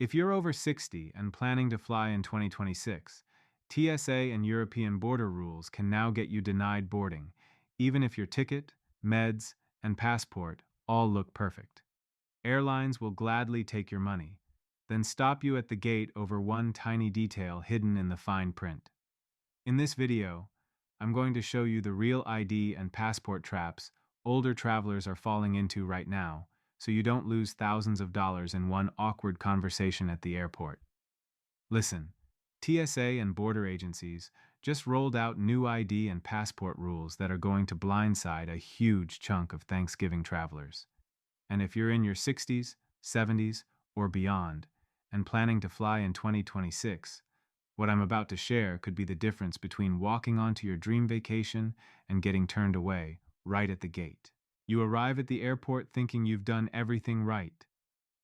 If you're over 60 and planning to fly in 2026, TSA and European border rules can now get you denied boarding, even if your ticket, meds, and passport all look perfect. Airlines will gladly take your money, then stop you at the gate over one tiny detail hidden in the fine print. In this video, I'm going to show you the real ID and passport traps older travelers are falling into right now, so you don't lose thousands of dollars in one awkward conversation at the airport. Listen, TSA and border agencies just rolled out new ID and passport rules that are going to blindside a huge chunk of Thanksgiving travelers. And if you're in your 60s, 70s, or beyond, and planning to fly in 2026, what I'm about to share could be the difference between walking onto your dream vacation and getting turned away right at the gate. You arrive at the airport thinking you've done everything right.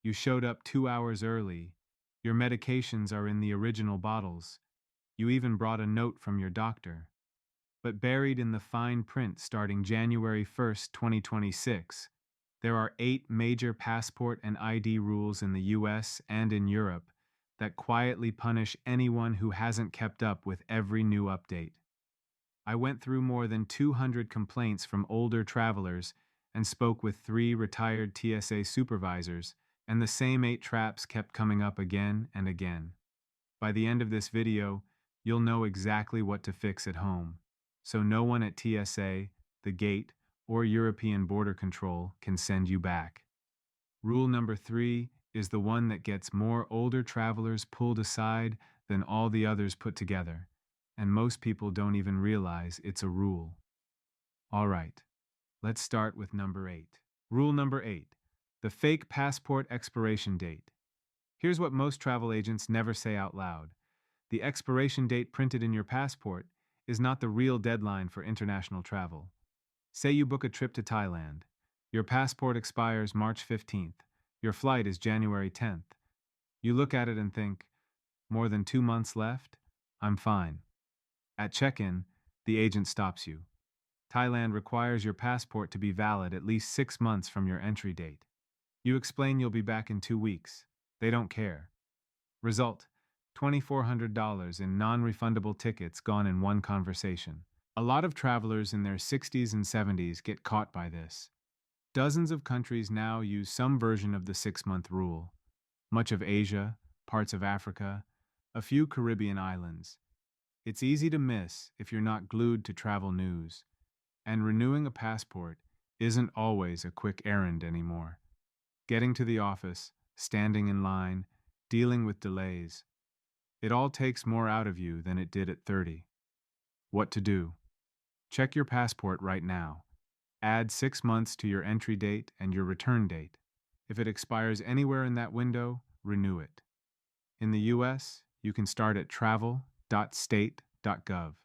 You showed up 2 hours early. Your medications are in the original bottles. You even brought a note from your doctor. But buried in the fine print starting January 1st, 2026, there are 8 major passport and ID rules in the US and in Europe that quietly punish anyone who hasn't kept up with every new update. I went through more than 200 complaints from older travelers and spoke with 3 retired TSA supervisors, and the same 8 traps kept coming up again and again. By the end of this video, you'll know exactly what to fix at home, so no one at TSA, the gate, or European Border Control can send you back. Rule number 3 is the one that gets more older travelers pulled aside than all the others put together, and most people don't even realize it's a rule. All right, let's start with number 8. Rule number 8, the fake passport expiration date. Here's what most travel agents never say out loud. The expiration date printed in your passport is not the real deadline for international travel. Say you book a trip to Thailand. Your passport expires March 15th. Your flight is January 10th. You look at it and think, more than 2 months left? I'm fine. At check-in, the agent stops you. Thailand requires your passport to be valid at least 6 months from your entry date. You explain you'll be back in 2 weeks. They don't care. Result, $2,400 in non-refundable tickets gone in one conversation. A lot of travelers in their 60s and 70s get caught by this. Dozens of countries now use some version of the 6-month rule. Much of Asia, parts of Africa, a few Caribbean islands. It's easy to miss if you're not glued to travel news. And renewing a passport isn't always a quick errand anymore. Getting to the office, standing in line, dealing with delays. It all takes more out of you than it did at 30. What to do? Check your passport right now. Add 6 months to your entry date and your return date. If it expires anywhere in that window, renew it. In the US, you can start at travel.state.gov.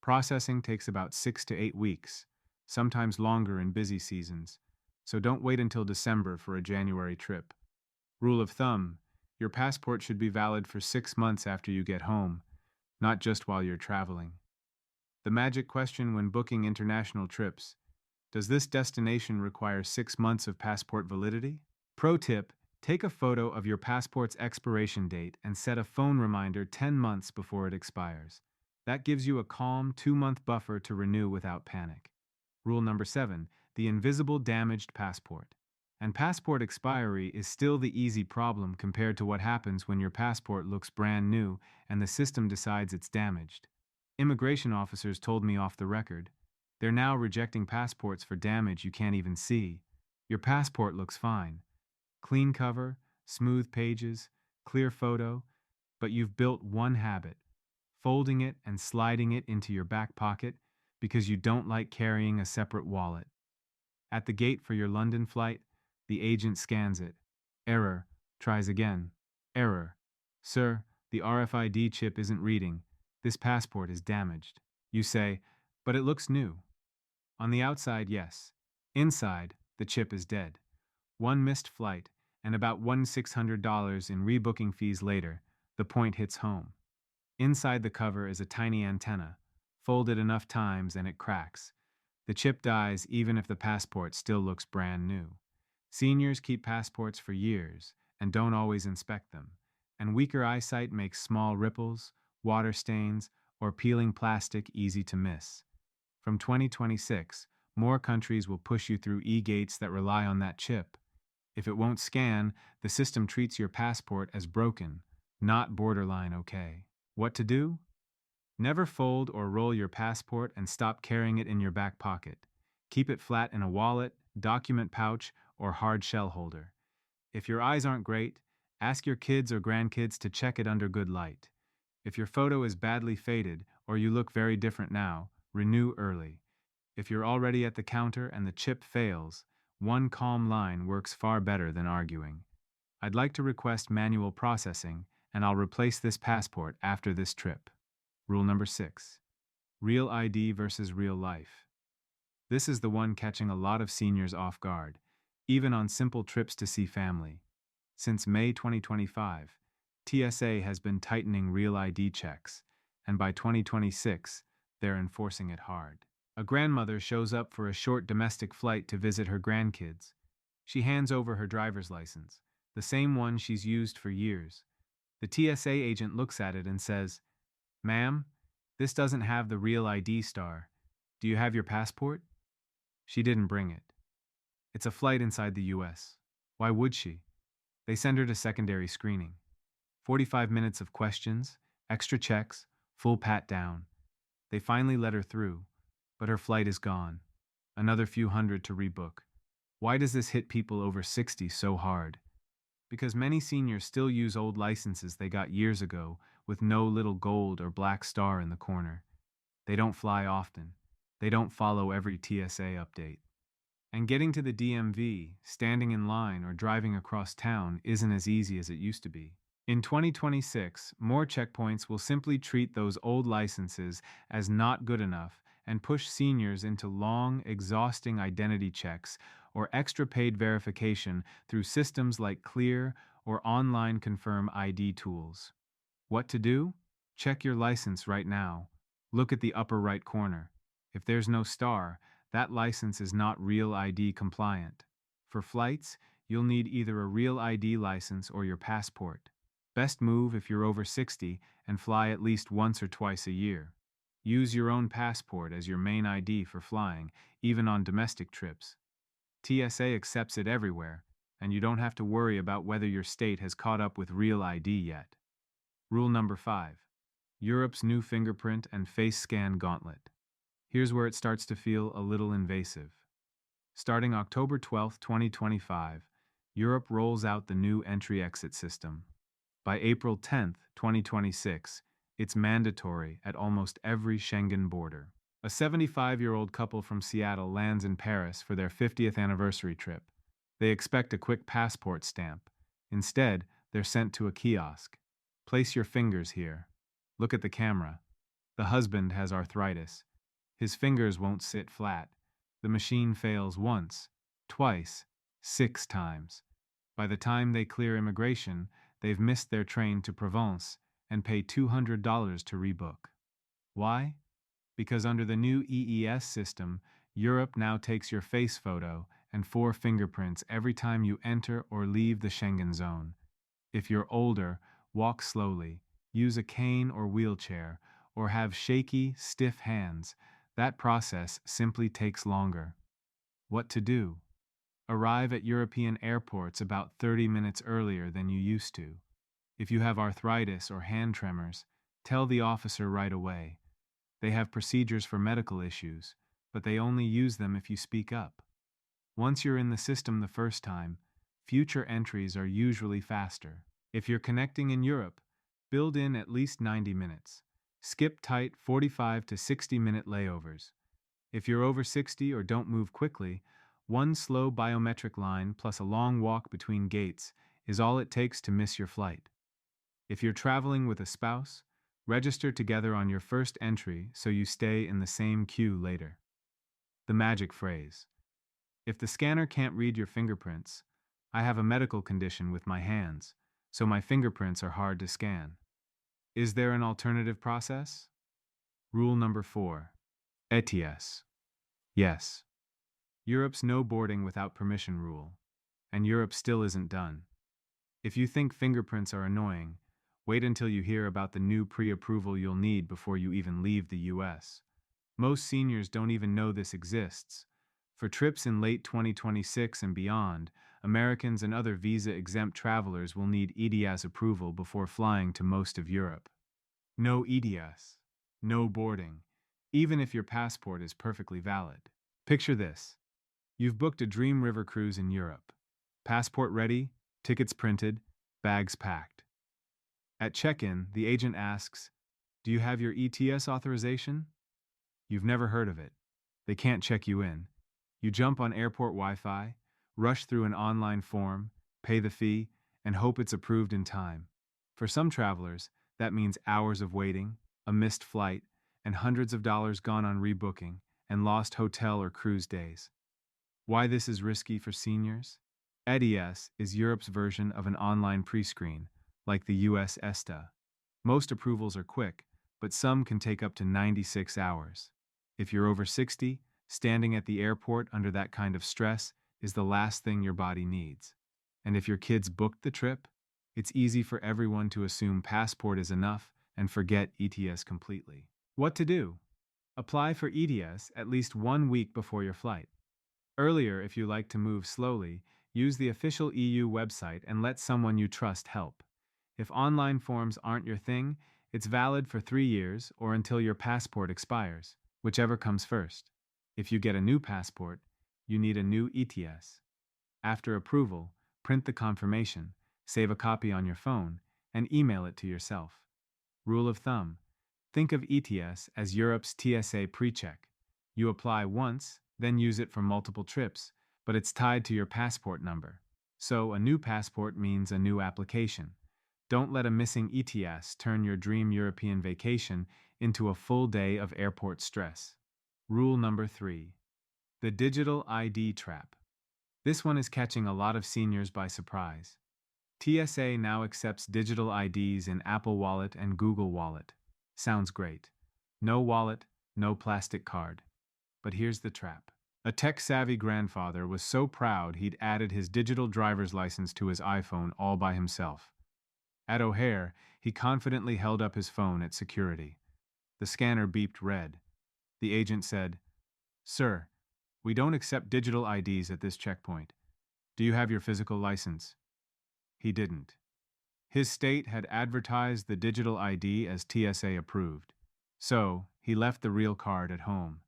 Processing takes about 6 to 8 weeks, sometimes longer in busy seasons, so don't wait until December for a January trip. Rule of thumb, your passport should be valid for 6 months after you get home, not just while you're traveling. The magic question when booking international trips: does this destination require 6 months of passport validity? Pro tip, take a photo of your passport's expiration date and set a phone reminder 10 months before it expires. That gives you a calm 2-month buffer to renew without panic. Rule number 7, the invisible damaged passport. And passport expiry is still the easy problem compared to what happens when your passport looks brand new and the system decides it's damaged. Immigration officers told me off the record, they're now rejecting passports for damage you can't even see. Your passport looks fine. Clean cover, smooth pages, clear photo, but you've built one habit: folding it and sliding it into your back pocket because you don't like carrying a separate wallet. At the gate for your London flight, the agent scans it. Error. Tries again. Error. Sir, the RFID chip isn't reading. This passport is damaged. You say, but it looks new. On the outside, yes. Inside, the chip is dead. One missed flight, and about $1,600 in rebooking fees later, the point hits home. Inside the cover is a tiny antenna. Fold it enough times and it cracks. The chip dies even if the passport still looks brand new. Seniors keep passports for years, and don't always inspect them. And weaker eyesight makes small ripples, water stains, or peeling plastic easy to miss. From 2026, more countries will push you through e-gates that rely on that chip. If it won't scan, the system treats your passport as broken, not borderline okay. What to do? Never fold or roll your passport and stop carrying it in your back pocket. Keep it flat in a wallet, document pouch, or hard shell holder. If your eyes aren't great, ask your kids or grandkids to check it under good light. If your photo is badly faded or you look very different now, renew early. If you're already at the counter and the chip fails, one calm line works far better than arguing. I'd like to request manual processing, and I'll replace this passport after this trip. Rule number 6. Real ID versus real life. This is the one catching a lot of seniors off guard, even on simple trips to see family. Since May 2025, TSA has been tightening real ID checks, and by 2026, they're enforcing it hard. A grandmother shows up for a short domestic flight to visit her grandkids. She hands over her driver's license, the same one she's used for years. The TSA agent looks at it and says, "Ma'am, this doesn't have the real ID star. Do you have your passport?" She didn't bring it. It's a flight inside the US. Why would she? They send her to secondary screening. 45 minutes of questions, extra checks, full pat down. They finally let her through, but her flight is gone. Another few hundred to rebook. Why does this hit people over 60 so hard? Because many seniors still use old licenses they got years ago with no little gold or black star in the corner. They don't fly often. They don't follow every TSA update. And getting to the DMV, standing in line, or driving across town isn't as easy as it used to be. In 2026, more checkpoints will simply treat those old licenses as not good enough and push seniors into long, exhausting identity checks or extra paid verification through systems like Clear or online confirm ID tools. What to do? Check your license right now. Look at the upper right corner. If there's no star, that license is not Real ID compliant. For flights, you'll need either a Real ID license or your passport. Best move if you're over 60 and fly at least once or twice a year. Use your own passport as your main ID for flying, even on domestic trips. TSA accepts it everywhere, and you don't have to worry about whether your state has caught up with Real ID yet. Rule number 5. Europe's new fingerprint and face scan gauntlet. Here's where it starts to feel a little invasive. Starting October 12, 2025, Europe rolls out the new entry-exit system. By April 10, 2026, it's mandatory at almost every Schengen border. A 75-year-old couple from Seattle lands in Paris for their 50th anniversary trip. They expect a quick passport stamp. Instead, they're sent to a kiosk. Place your fingers here. Look at the camera. The husband has arthritis. His fingers won't sit flat. The machine fails once, twice, 6 times. By the time they clear immigration, they've missed their train to Provence and pay $200 to rebook. Why? Because under the new EES system, Europe now takes your face photo and 4 fingerprints every time you enter or leave the Schengen zone. If you're older, walk slowly, use a cane or wheelchair, or have shaky, stiff hands. That process simply takes longer. What to do? Arrive at European airports about 30 minutes earlier than you used to. If you have arthritis or hand tremors, tell the officer right away. They have procedures for medical issues, but they only use them if you speak up. Once you're in the system the first time, future entries are usually faster. If you're connecting in Europe, build in at least 90 minutes. Skip tight 45 to 60-minute layovers. If you're over 60 or don't move quickly, one slow biometric line plus a long walk between gates is all it takes to miss your flight. If you're traveling with a spouse, register together on your first entry so you stay in the same queue later. The magic phrase. If the scanner can't read your fingerprints, I have a medical condition with my hands, so my fingerprints are hard to scan. Is there an alternative process? Rule number 4. ETIAS. Yes. Europe's no boarding without permission rule. And Europe still isn't done. If you think fingerprints are annoying, wait until you hear about the new pre-approval you'll need before you even leave the US. Most seniors don't even know this exists. For trips in late 2026 and beyond, Americans and other visa-exempt travelers will need EDS approval before flying to most of Europe. No EDS. No boarding. Even if your passport is perfectly valid. Picture this. You've booked a dream river cruise in Europe. Passport ready, tickets printed, bags packed. At check-in, the agent asks, "Do you have your ETS authorization?" You've never heard of it. They can't check you in. You jump on airport Wi-Fi, rush through an online form, pay the fee, and hope it's approved in time. For some travelers, that means hours of waiting, a missed flight, and hundreds of dollars gone on rebooking and lost hotel or cruise days. Why this is risky for seniors? EDS is Europe's version of an online pre-screen, like the US ESTA. Most approvals are quick, but some can take up to 96 hours. If you're over 60, standing at the airport under that kind of stress is the last thing your body needs. And if your kids booked the trip, it's easy for everyone to assume passport is enough and forget ETS completely. What to do? Apply for ETS at least 1 week before your flight. Earlier, if you like to move slowly, use the official EU website and let someone you trust help. If online forms aren't your thing, it's valid for 3 years or until your passport expires, whichever comes first. If you get a new passport, you need a new ETS. After approval, print the confirmation, save a copy on your phone, and email it to yourself. Rule of thumb: think of ETS as Europe's TSA pre-check. You apply once, then use it for multiple trips, but it's tied to your passport number. So a new passport means a new application. Don't let a missing ETS turn your dream European vacation into a full day of airport stress. Rule number 3. The digital ID trap. This one is catching a lot of seniors by surprise. TSA now accepts digital IDs in Apple Wallet and Google Wallet. Sounds great. No wallet, no plastic card. But here's the trap. A tech-savvy grandfather was so proud he'd added his digital driver's license to his iPhone all by himself. At O'Hare, he confidently held up his phone at security. The scanner beeped red. The agent said, "Sir, we don't accept digital IDs at this checkpoint. Do you have your physical license?" He didn't. His state had advertised the digital ID as TSA approved. So, he left the real card at home.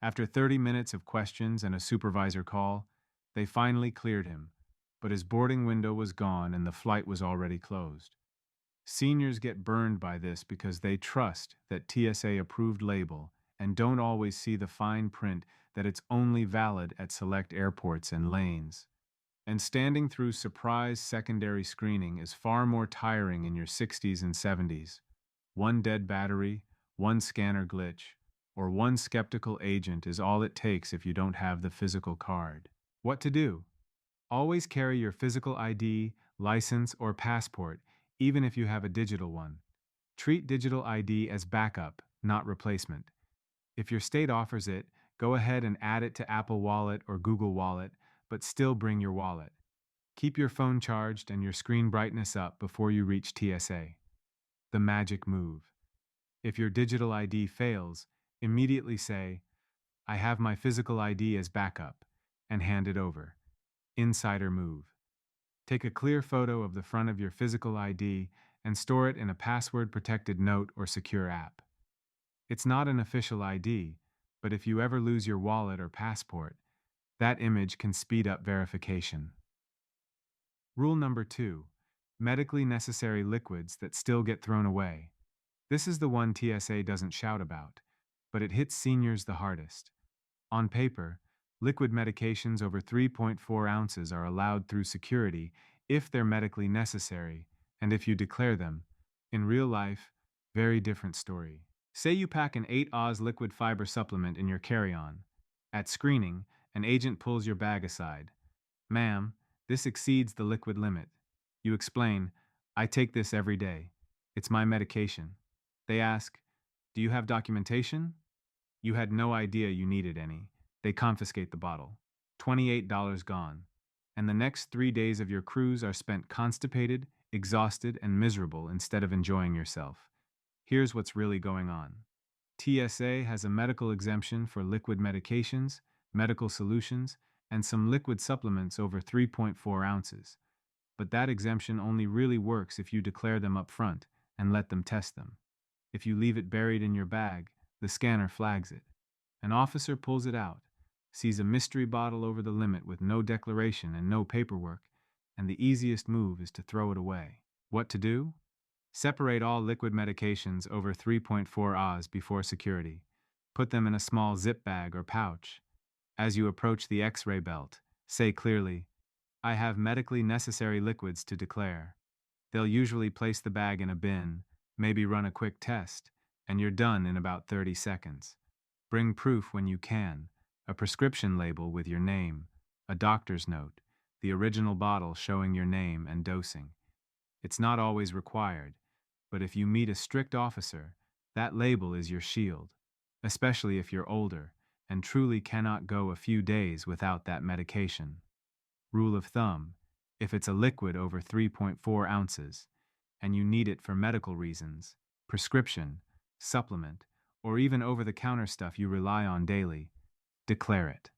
After 30 minutes of questions and a supervisor call, they finally cleared him, but his boarding window was gone and the flight was already closed. Seniors get burned by this because they trust that TSA approved label and don't always see the fine print that it's only valid at select airports and lanes. And standing through surprise secondary screening is far more tiring in your 60s and 70s. One dead battery, one scanner glitch, or one skeptical agent is all it takes if you don't have the physical card. What to do? Always carry your physical ID, license, or passport, even if you have a digital one. Treat digital ID as backup, not replacement. If your state offers it, go ahead and add it to Apple Wallet or Google Wallet, but still bring your wallet. Keep your phone charged and your screen brightness up before you reach TSA. The magic move. If your digital ID fails, immediately say, "I have my physical ID as backup," and hand it over. Insider move. Take a clear photo of the front of your physical ID and store it in a password-protected note or secure app. It's not an official ID, but if you ever lose your wallet or passport, that image can speed up verification. Rule number 2. Medically necessary liquids that still get thrown away. This is the one TSA doesn't shout about, but it hits seniors the hardest. On paper, liquid medications over 3.4 ounces are allowed through security if they're medically necessary, and if you declare them. In real life, very different story. Say you pack an 8 Oz liquid fiber supplement in your carry-on. At screening, an agent pulls your bag aside. "Ma'am, this exceeds the liquid limit." You explain, "I take this every day. It's my medication." They ask, "Do you have documentation?" You had no idea you needed any. They confiscate the bottle. $28 gone. and the next 3 days of your cruise are spent constipated, exhausted, and miserable instead of enjoying yourself. Here's what's really going on. TSA has a medical exemption for liquid medications, medical solutions, and some liquid supplements over 3.4 ounces. But that exemption only really works if you declare them up front and let them test them. If you leave it buried in your bag, the scanner flags it. An officer pulls it out, sees a mystery bottle over the limit with no declaration and no paperwork, and the easiest move is to throw it away. What to do? Separate all liquid medications over 3.4 Oz before security. Put them in a small zip bag or pouch. As you approach the X-ray belt, say clearly, "I have medically necessary liquids to declare." They'll usually place the bag in a bin, maybe run a quick test, and you're done in about 30 seconds. Bring proof when you can, a prescription label with your name, a doctor's note, the original bottle showing your name and dosing. It's not always required, but if you meet a strict officer, that label is your shield, especially if you're older and truly cannot go a few days without that medication. Rule of thumb, if it's a liquid over 3.4 ounces, and you need it for medical reasons, prescription, supplement, or even over-the-counter stuff you rely on daily, declare it.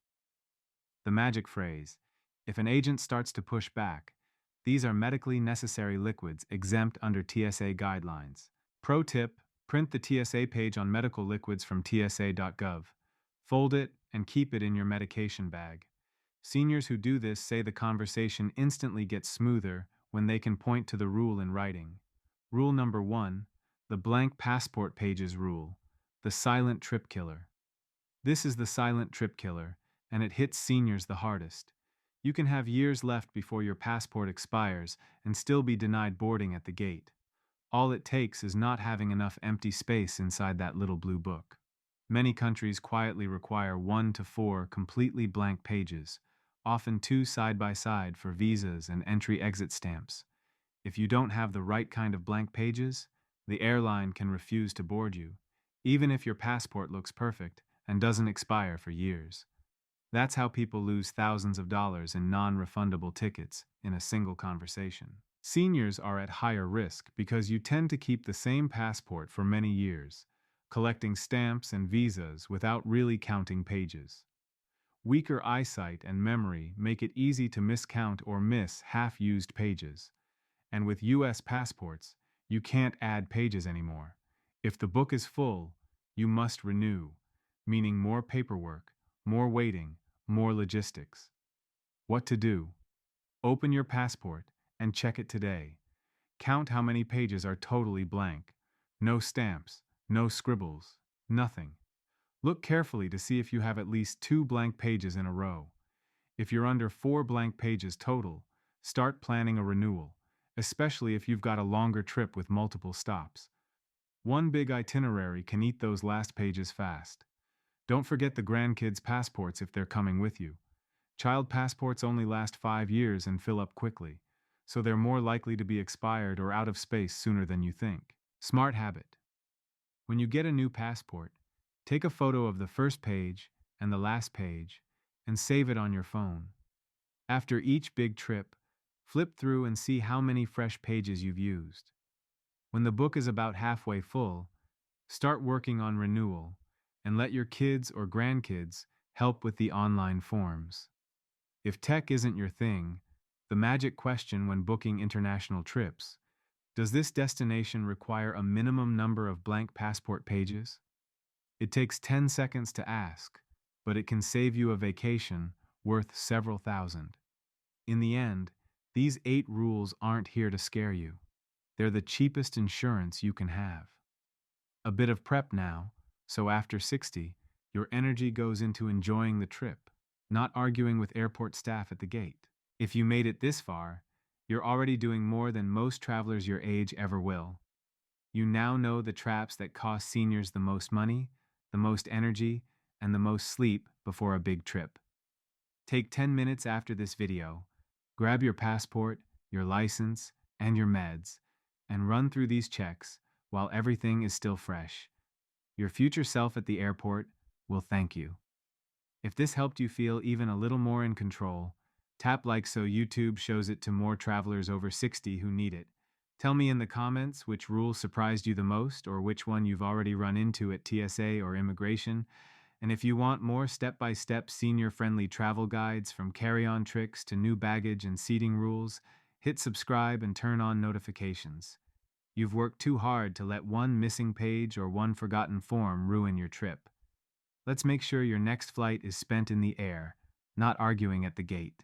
The magic phrase, if an agent starts to push back, these are medically necessary liquids exempt under TSA guidelines. Pro tip, print the TSA page on medical liquids from tsa.gov. Fold it and keep it in your medication bag. Seniors who do this say the conversation instantly gets smoother when they can point to the rule in writing. Rule number 1, the blank passport pages rule, the silent trip killer. This is the silent trip killer, and it hits seniors the hardest. You can have years left before your passport expires and still be denied boarding at the gate. All it takes is not having enough empty space inside that little blue book. Many countries quietly require 1 to 4 completely blank pages, often 2 side by side for visas and entry-exit stamps. If you don't have the right kind of blank pages, the airline can refuse to board you, even if your passport looks perfect and doesn't expire for years. That's how people lose thousands of dollars in non-refundable tickets in a single conversation. Seniors are at higher risk because you tend to keep the same passport for many years, collecting stamps and visas without really counting pages. Weaker eyesight and memory make it easy to miscount or miss half-used pages. And with US passports, you can't add pages anymore. If the book is full, you must renew, meaning more paperwork, more waiting, more logistics. What to do? Open your passport and check it today. Count how many pages are totally blank. No stamps, no scribbles, nothing. Look carefully to see if you have at least 2 blank pages in a row. If you're under 4 blank pages total, start planning a renewal, especially if you've got a longer trip with multiple stops. One big itinerary can eat those last pages fast. Don't forget the grandkids' passports if they're coming with you. Child passports only last 5 years and fill up quickly, so they're more likely to be expired or out of space sooner than you think. Smart habit. When you get a new passport, take a photo of the first page and the last page and save it on your phone. After each big trip, flip through and see how many fresh pages you've used. When the book is about halfway full, start working on renewal and let your kids or grandkids help with the online forms. If tech isn't your thing, the magic question when booking international trips: does this destination require a minimum number of blank passport pages? It takes 10 seconds to ask, but it can save you a vacation worth several thousand. In the end, these 8 rules aren't here to scare you. They're the cheapest insurance you can have. A bit of prep now, so after 60, your energy goes into enjoying the trip, not arguing with airport staff at the gate. If you made it this far, you're already doing more than most travelers your age ever will. You now know the traps that cost seniors the most money, the most energy, and the most sleep before a big trip. Take 10 minutes after this video, grab your passport, your license, and your meds, and run through these checks while everything is still fresh. Your future self at the airport will thank you. If this helped you feel even a little more in control, Tap like so YouTube shows it to more travelers over 60 who need it. Tell me in the comments which rule surprised you the most or which one you've already run into at TSA or immigration. And if you want more step by step senior friendly travel guides from carry on tricks to new baggage and seating rules, hit subscribe and turn on notifications. You've worked too hard to let one missing page or one forgotten form ruin your trip. Let's make sure your next flight is spent in the air, not arguing at the gate.